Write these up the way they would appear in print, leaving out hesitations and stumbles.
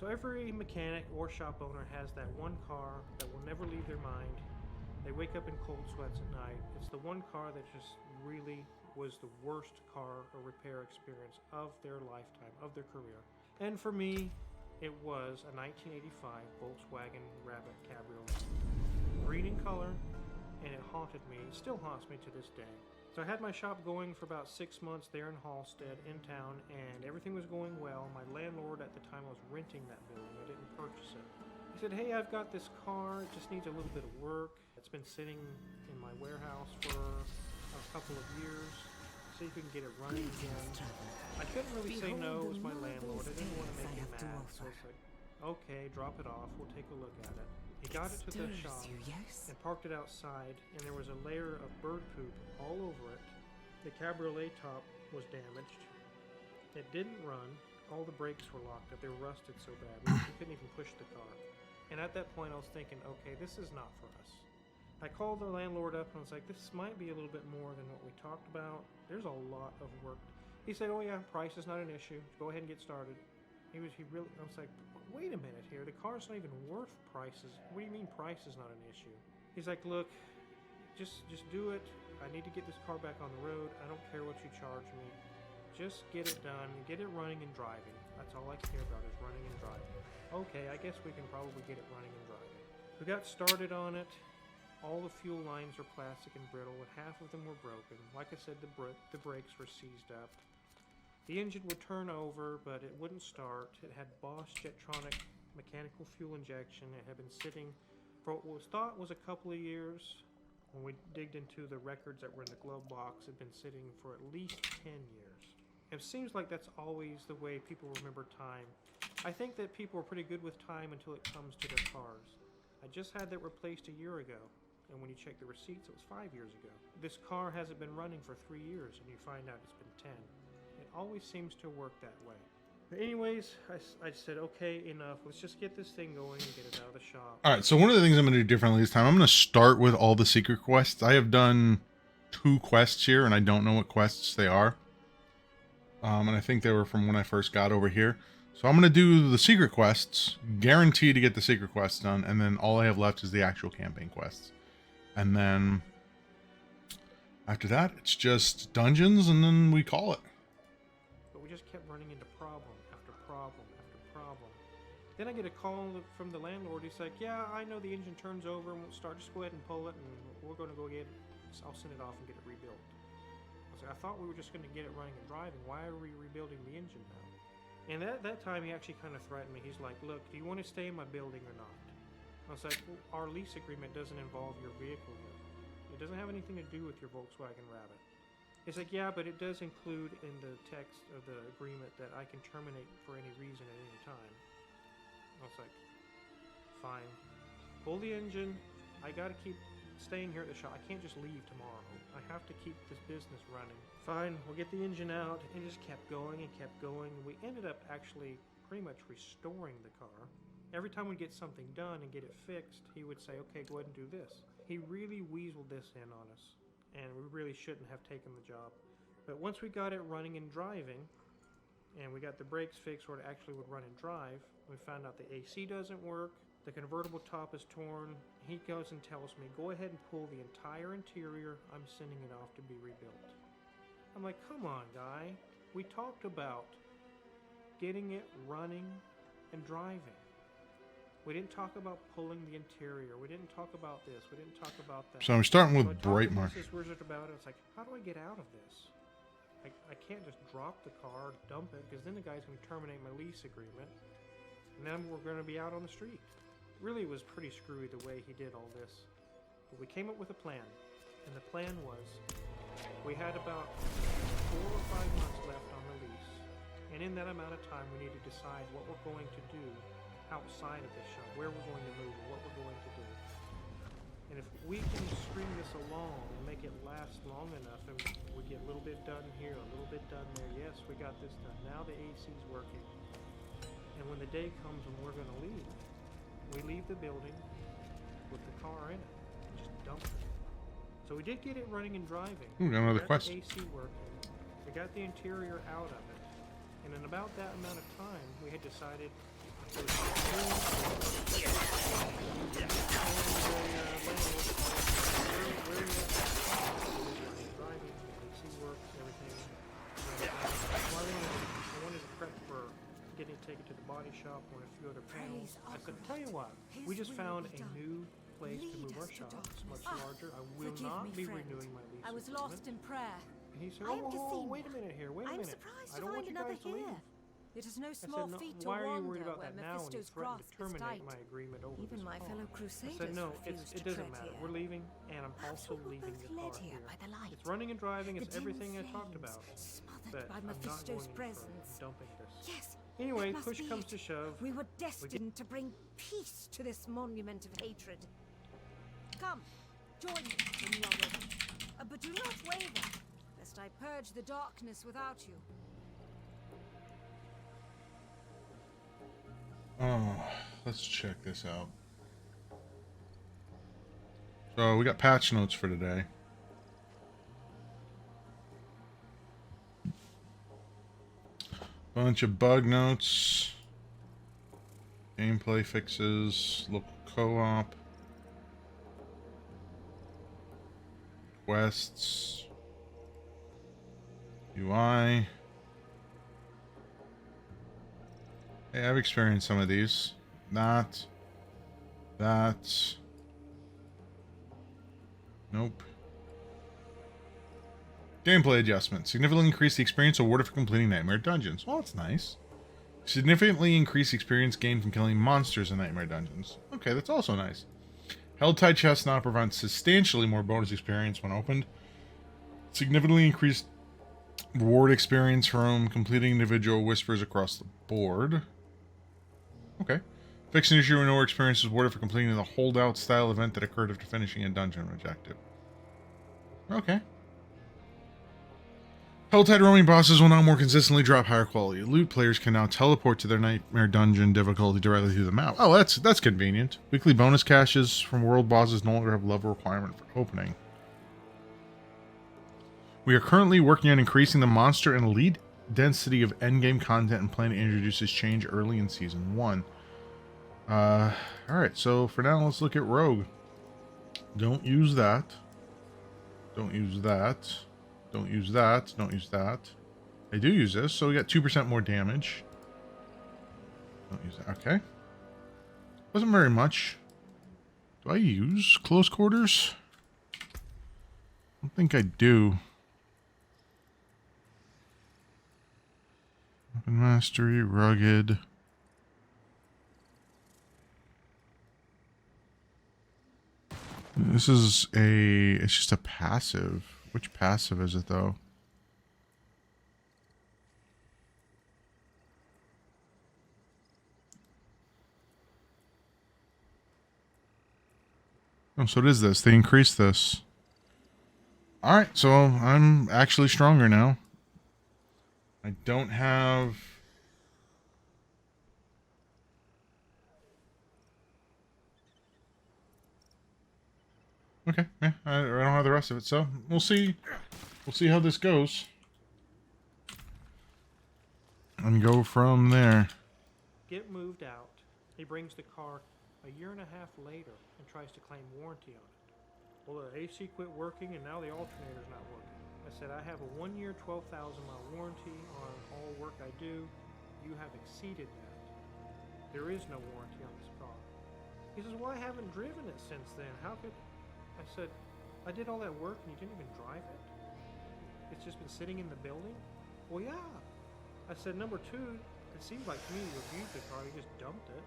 So every mechanic or shop owner has that one car that will never leave their mind. They wake up in cold sweats at night. It's the one car that just really was the worst car or repair experience of their lifetime, of their career. And for me, it was a 1985 Volkswagen Rabbit Cabriolet. Green in color, and it haunted me. It still haunts me to this day. So I had my shop going for about 6 months there in Halstead, in town, and everything was going well. My landlord at the time, I was renting that building. I didn't purchase it. He said, hey, I've got this car. It just needs a little bit of work. It's been sitting in my warehouse for a couple of years. See if we can get it running again. I couldn't really say no. It was my landlord. I didn't want to make him mad. So I was like, okay, drop it off. We'll take a look at it. He got it to the shop and parked it outside, and there was a layer of bird poop all over it. The cabriolet top was damaged. It didn't run. All the brakes were locked up. They were rusted so bad. We couldn't even push the car. And at that point, I was thinking, okay, this is not for us. I called the landlord up and I was like, this might be a little bit more than what we talked about. There's a lot of work. He said, oh yeah, price is not an issue. Go ahead and get started. I was like, wait a minute here. The car's not even worth prices. What do you mean price is not an issue? He's like, look, just do it. I need to get this car back on the road. I don't care what you charge me. Just get it done. Get it running and driving. That's all I care about is running and driving. Okay, I guess we can probably get it running and driving. We got started on it. All the fuel lines are plastic and brittle, and half of them were broken. Like I said, the brakes were seized up. The engine would turn over, but it wouldn't start. It had Bosch Jetronic mechanical fuel injection. It had been sitting for what was thought was a couple of years. When we digged into the records that were in the glove box, it had been sitting for at least 10 years. It seems like that's always the way people remember time. I think that people are pretty good with time until it comes to their cars. I just had that replaced a year ago, and when you check the receipts, it was 5 years ago. This car hasn't been running for 3 years, and you find out it's been 10. It always seems to work that way. But anyways, I said, okay, enough. Let's just get this thing going and get it out of the shop. All right, so one of the things I'm going to do differently this time, I'm going to start with all the secret quests. I have done 2 quests here, and I don't know what quests they are. And I think they were from when I first got over here. So I'm going to do the secret quests, guaranteed to get the secret quests done, and then all I have left is the actual campaign quests. And then after that, it's just dungeons, and then we call it. But we just kept running into problem after problem after problem. Then I get a call from the landlord. He's like, yeah, I know the engine turns over and won't start. Just go ahead and pull it, and we're going to go get it. I'll send it off and get it rebuilt. I was like, I thought we were just going to get it running and driving. Why are we rebuilding the engine now? And at that time, he actually kind of threatened me. He's like, look, do you want to stay in my building or not? I was like, well, our lease agreement doesn't involve your vehicle here. It doesn't have anything to do with your Volkswagen Rabbit. He's like, yeah, but it does include in the text of the agreement that I can terminate for any reason at any time. I was like, fine. Pull the engine. I got to keep staying here at the shop. I can't just leave tomorrow. I have to keep this business running. Fine, we'll get the engine out. It just kept going and kept going. We ended up actually pretty much restoring the car. Every time we'd get something done and get it fixed, he would say, okay, go ahead and do this. He really weaseled this in on us, and we really shouldn't have taken the job. But once we got it running and driving, and we got the brakes fixed where it actually would run and drive, we found out the AC doesn't work, the convertible top is torn. He goes and tells me, go ahead and pull the entire interior. I'm sending it off to be rebuilt. I'm like, come on, guy. We talked about getting it running and driving. We didn't talk about pulling the interior. We didn't talk about this. We didn't talk about that. So I'm starting with so Brightmark. This wizard about it. It's like, how do I get out of this? I can't just drop the car, dump it, because then the guy's going to terminate my lease agreement, and then we're going to be out on the street. Really, it was pretty screwy the way he did all this. But we came up with a plan, and the plan was we had about 4 or 5 months left on the lease, and in that amount of time we need to decide what we're going to do outside of the shop, where we're going to move, and what we're going to do. And if we can string this along and make it last long enough, and we get a little bit done here, a little bit done there, yes, we got this done. Now the AC's working. And when the day comes when we're going to leave, we leave the building with the car in it and just dump it. So we did get it running and driving. Ooh, got another quest. The AC working. We got the interior out of it. And in about that amount of time, we had decided Take it to the body shop or a few other panels. I said, tell you what, His we just will found be a done. new place to Lead move our us to shop. It's much darkness. larger. I will Forgive not me, be friend. renewing my lease. I was agreement." lost in prayer. And he said, I am oh, to see wait a more. minute here, wait a I am minute. surprised I to don't want find you another guys to here. leave. It is no I small said, no, feat to why are you wander worried about where that now? And he Mephisto's threatened grasp to is terminate tight. my agreement over Even this my car. fellow I crusaders said, no, refused it to doesn't tread matter. here. We're leaving, and I'm Perhaps also we were leaving both the led car here here. by the light. It's running and driving. It's The dim everything I talked flames, about. smothered But by I'm not Mephisto's going presence. for dumping this. Yes. Anyway, that must push be comes it. to shove. We were destined to bring peace to this monument of hatred. Come, join me when you are ready. But do not waver, lest I purge the darkness without you. Oh, let's check this out. So we got patch notes for today. Bunch of bug notes. Gameplay fixes. Local co-op. Quests. UI. Hey, I've experienced some of these. That. Nope. Gameplay adjustment. Significantly increase the experience awarded for completing Nightmare Dungeons. Well, that's nice. Significantly increase experience gained from killing monsters in Nightmare Dungeons. Okay, that's also nice. Held tight chest now provides substantially more bonus experience when opened. Significantly increased reward experience from completing individual whispers across the board. Okay. Fix an issue or no experience is awarded for completing the holdout style event that occurred after finishing a dungeon objective. Okay. Helltide roaming bosses will now more consistently drop higher quality loot. Players can now teleport to their Nightmare Dungeon difficulty directly through the map. Oh, that's convenient. Weekly bonus caches from world bosses no longer have level requirement for opening. We are currently working on increasing the monster and elite density of endgame content and plan to introduce this change early in Season 1. Alright, so for now, let's look at Rogue. Don't use that. Don't use that. Don't use that. Don't use that. I do use this, so we got 2% more damage. Don't use that. Okay. Wasn't very much. Do I use close quarters? I don't think I do. Weapon mastery, rugged. This is it's just a passive. Which passive is it though? Oh, so it is this. They increased this. Alright, so I'm actually stronger now. I don't have... Okay, yeah, I don't have the rest of it, so we'll see. We'll see how this goes. And go from there. Get moved out. He brings the car a year and a half later and tries to claim warranty on it. Well, the AC quit working and now the alternator's not working. I said, I have a 1-year, 12,000 mile warranty on all work I do. You have exceeded that. There is no warranty on this car. He says, well, I haven't driven it since then. How could... I said, I did all that work and you didn't even drive it? It's just been sitting in the building? Well, yeah. I said, number two, it seems like to me you abused the car, you just dumped it.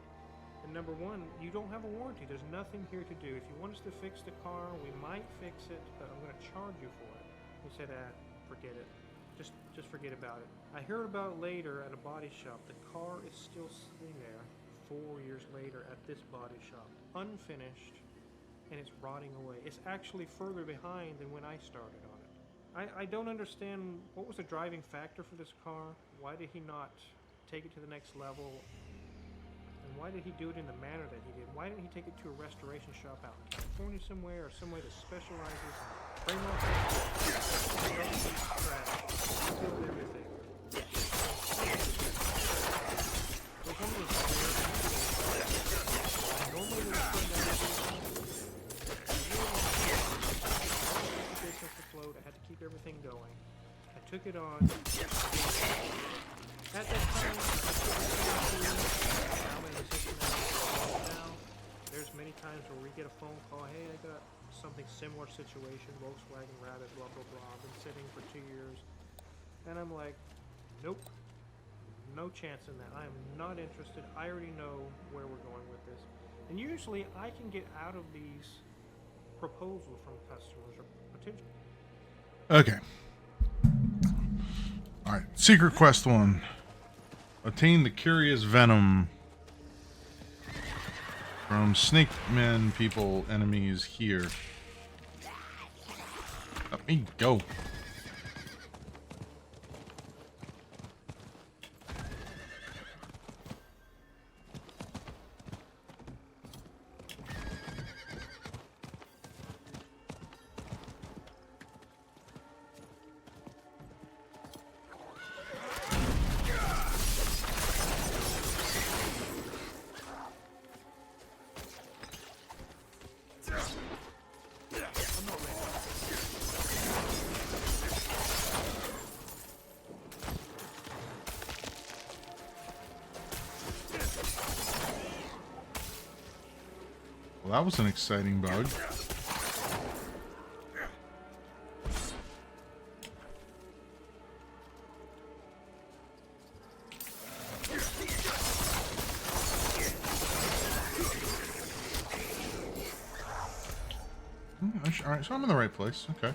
And number one, you don't have a warranty. There's nothing here to do. If you want us to fix the car, we might fix it, but I'm going to charge you for it. He said, forget it. Just forget about it. I heard about it later at a body shop. The car is still sitting there 4 years later at this body shop, unfinished, and it's rotting away. It's actually further behind than when I started on it. I don't understand what was the driving factor for this car. Why did he not take it to the next level? And why did he do it in the manner that he did? Why didn't he take it to a restoration shop out in California somewhere, or somewhere that specializes in frame off trash, build everything? They one was normally when you spend the business afloat, I had to keep everything going. I took it on. At that time, now, there's many times where we get a phone call, hey, I got something similar situation, Volkswagen Rabbit, blah, blah, blah. I've been sitting for 2 years. And I'm like, nope, no chance in that. I am not interested. I already know where we're going with this. And usually I can get out of these proposals from customers or potential. Okay. Alright, Secret Quest 1. Obtain the Curious Venom from Snake Men people, enemies here. Let me go. Well, that was an exciting bug. Alright, so I'm in the right place. Okay.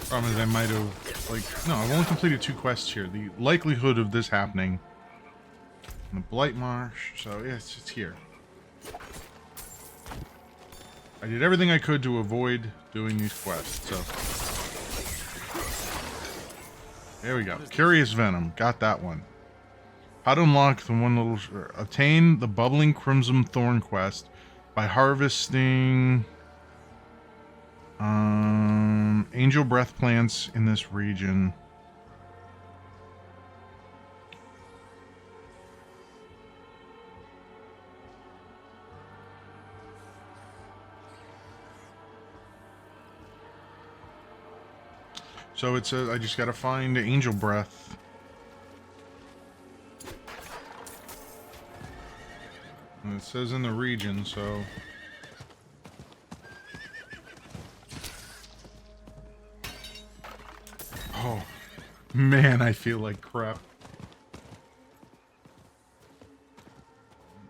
Problem is I might have, like, no, I've only completed 2 quests here. The likelihood of this happening in the Blight Marsh, so yeah, it's here. I did everything I could to avoid doing these quests, so. There we go. Curious Venom. Got that one. How to unlock the one little... Obtain the Bubbling Crimson Thorn quest by harvesting... angel breath plants in this region. So it says I just gotta find angel breath. And it says in the region, so... Oh, man, I feel like crap.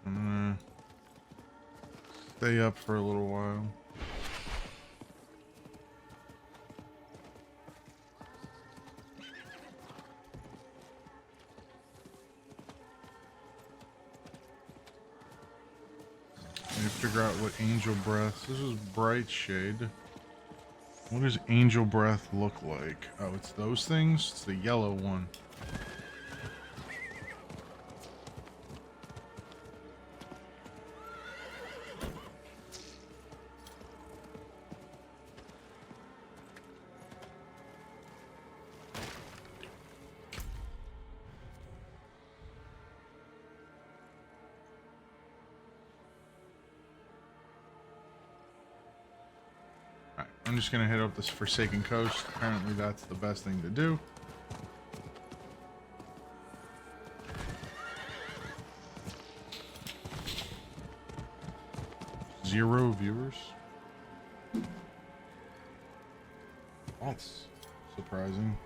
I'm gonna stay up for a little while. I need to figure out what angel breath. This is bright shade. What does angel breath look like? Oh, it's those things? It's the yellow one. I'm just gonna hit up this Forsaken Coast. Apparently that's the best thing to do. Zero viewers. That's surprising.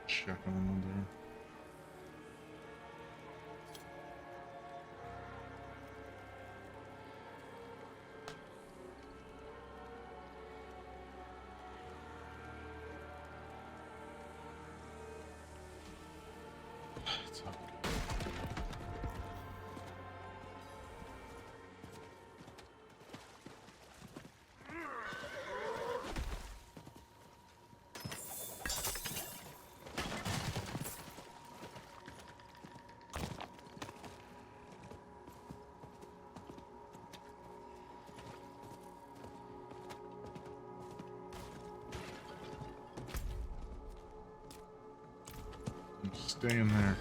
Check on there. Stay in there.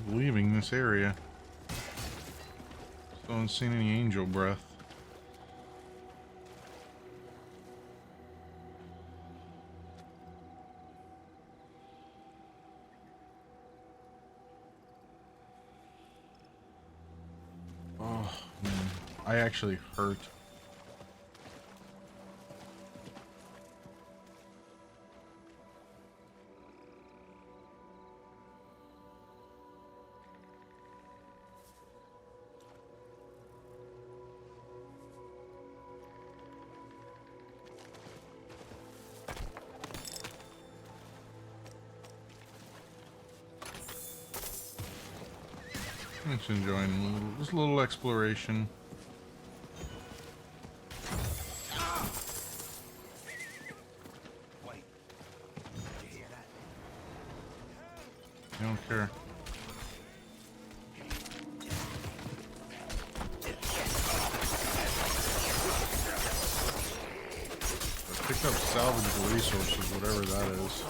Leaving this area. Still haven't seen any angel breath. Oh man, I actually hurt. Just enjoying just a little exploration. Wait. Did you hear that? I don't care. I picked up salvageable resources, whatever that is.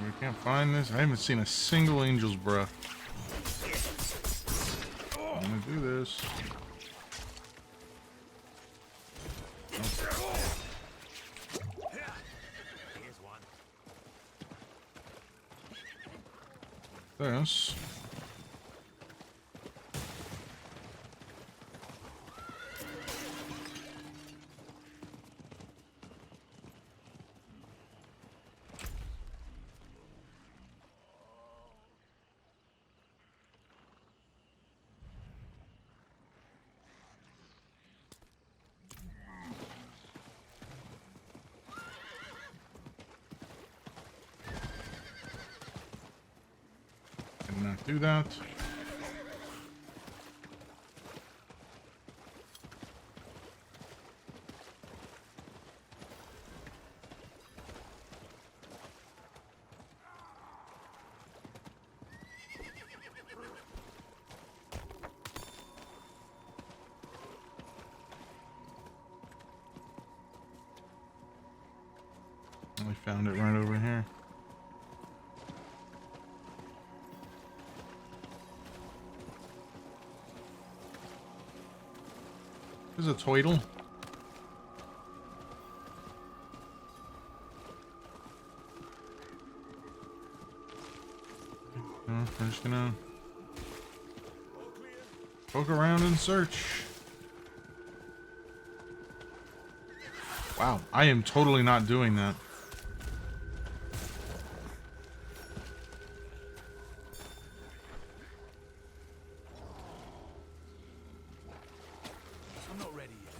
We can't find this. I haven't seen a single angel's breath. I'm gonna do this. Here's one. This. Did not do that. We found it right over here. There's a toidle. No, we're just gonna poke around and search. Wow, I am totally not doing that. I'm not ready yet.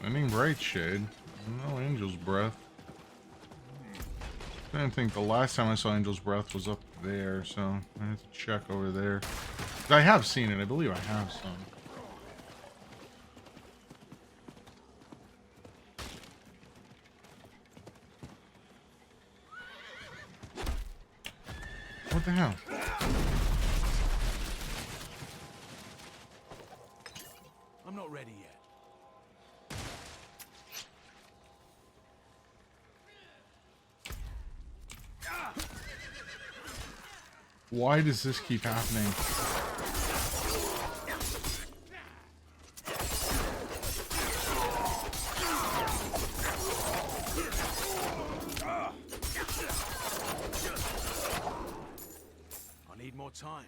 Ending bright shade. No angel's breath. I didn't think the last time I saw angel's breath was up there, so I have to check over there. I have seen it. I believe I have some. the hell? I'm not ready yet. Why does this keep happening? I need more time.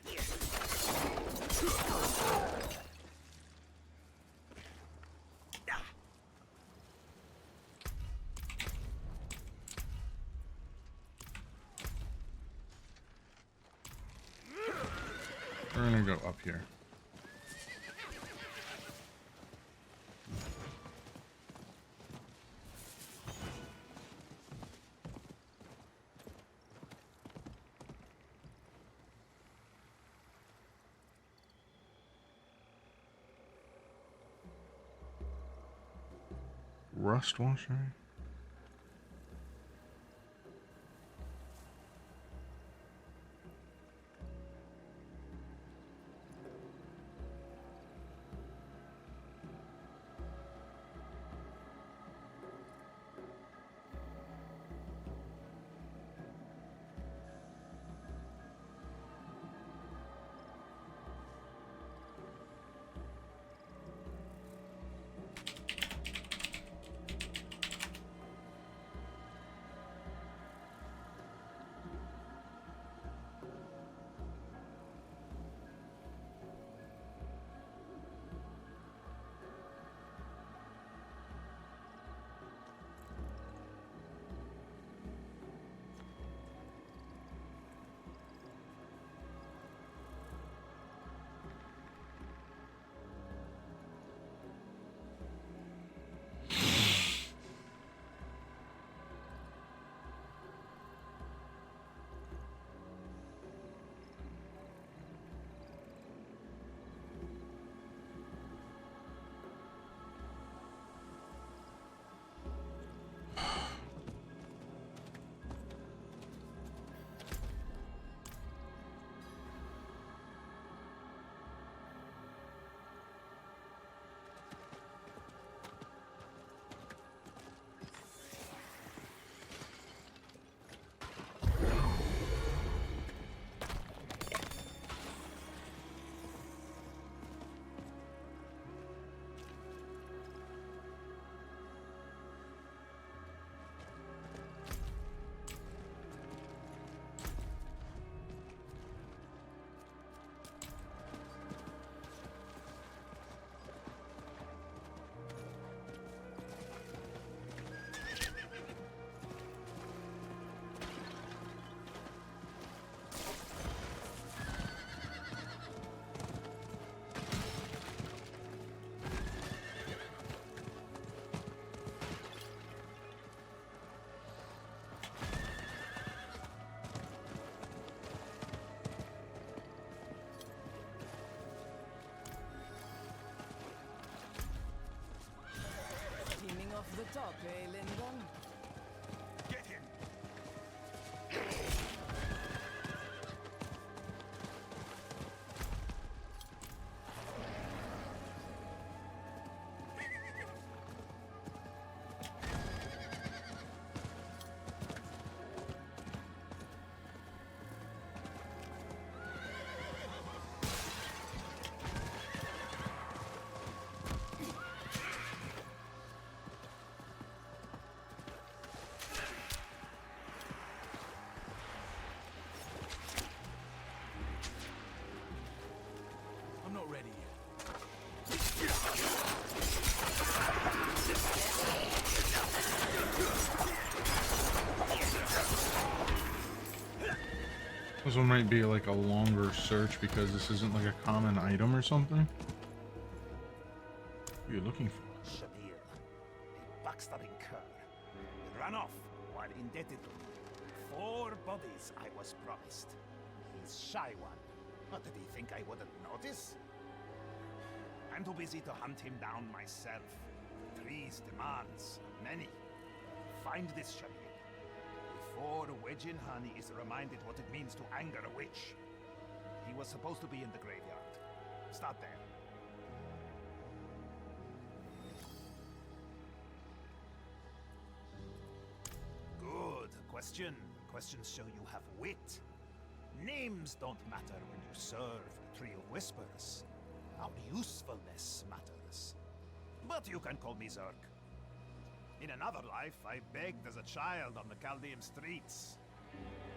We're gonna go up here. Rust washer. Teaming off the top, eh, Lyndon? Get him! I'm not ready yet. This one might be like a longer search because this isn't like a common item or something. What are you looking for? Shamir, a backstabbing cur, ran off while indebted to me. 4 bodies I was promised. He's shy one. What did he think I wouldn't notice? I'm too busy to hunt him down myself. Three's demands are many. Find this Shamir Before Wedgin Honey is reminded what it means to anger a witch. He was supposed to be in the graveyard. Start there. Good question. Questions show you have wit. Names don't matter when you serve the Tree of Whispers. Our usefulness matters. But you can call me Zerk. In another life, I begged as a child on the Chaldean streets.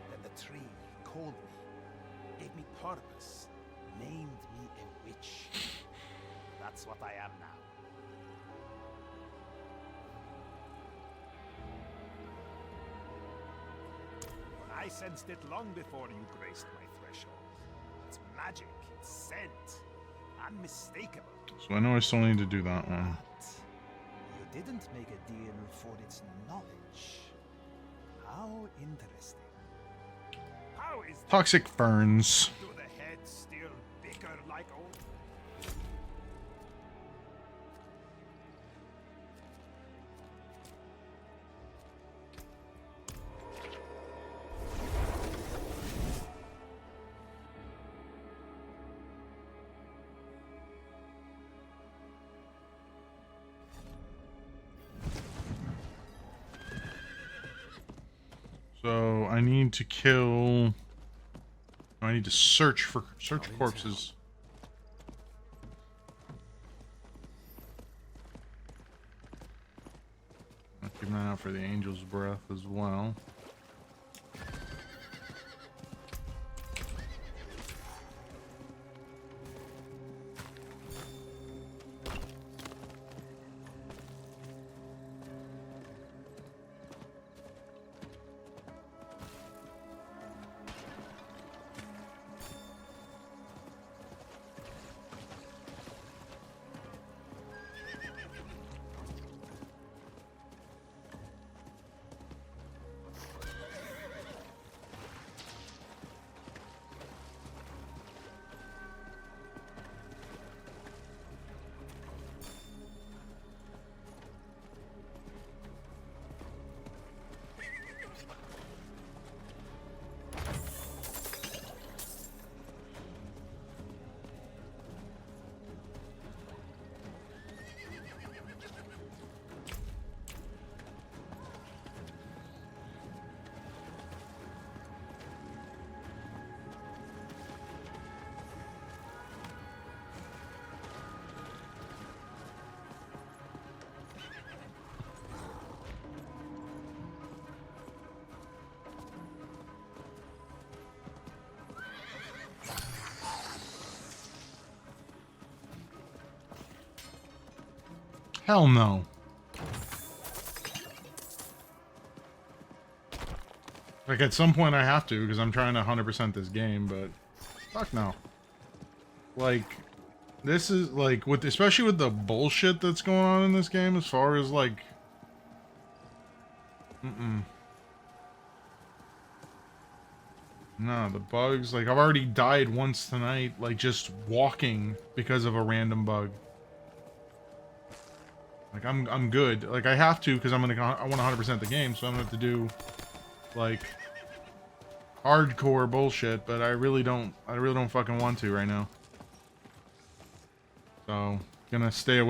Then the tree called me, gave me purpose, named me a witch. That's what I am now. I sensed it long before you graced my threshold. It's magic, it's scent, unmistakable. So I know I still need to do that one. But you didn't make a deal for its knowledge. How interesting. How is that? Toxic ferns. Do the heads still bicker like old? So I need to kill. I need to search corpses. I'll keep an eye out for the angel's breath as well. Hell no. Like, at some point I have to, because I'm trying to 100% this game, but fuck no. Like, this is, like, with especially with the bullshit that's going on in this game, as far as, like... No, the bugs, like, I've already died once tonight, like, just walking because of a random bug. Like, I'm good. Like, I have to, because I want to 100% the game, so I'm gonna have to do, like, hardcore bullshit, but I really don't fucking want to right now. So, gonna stay away.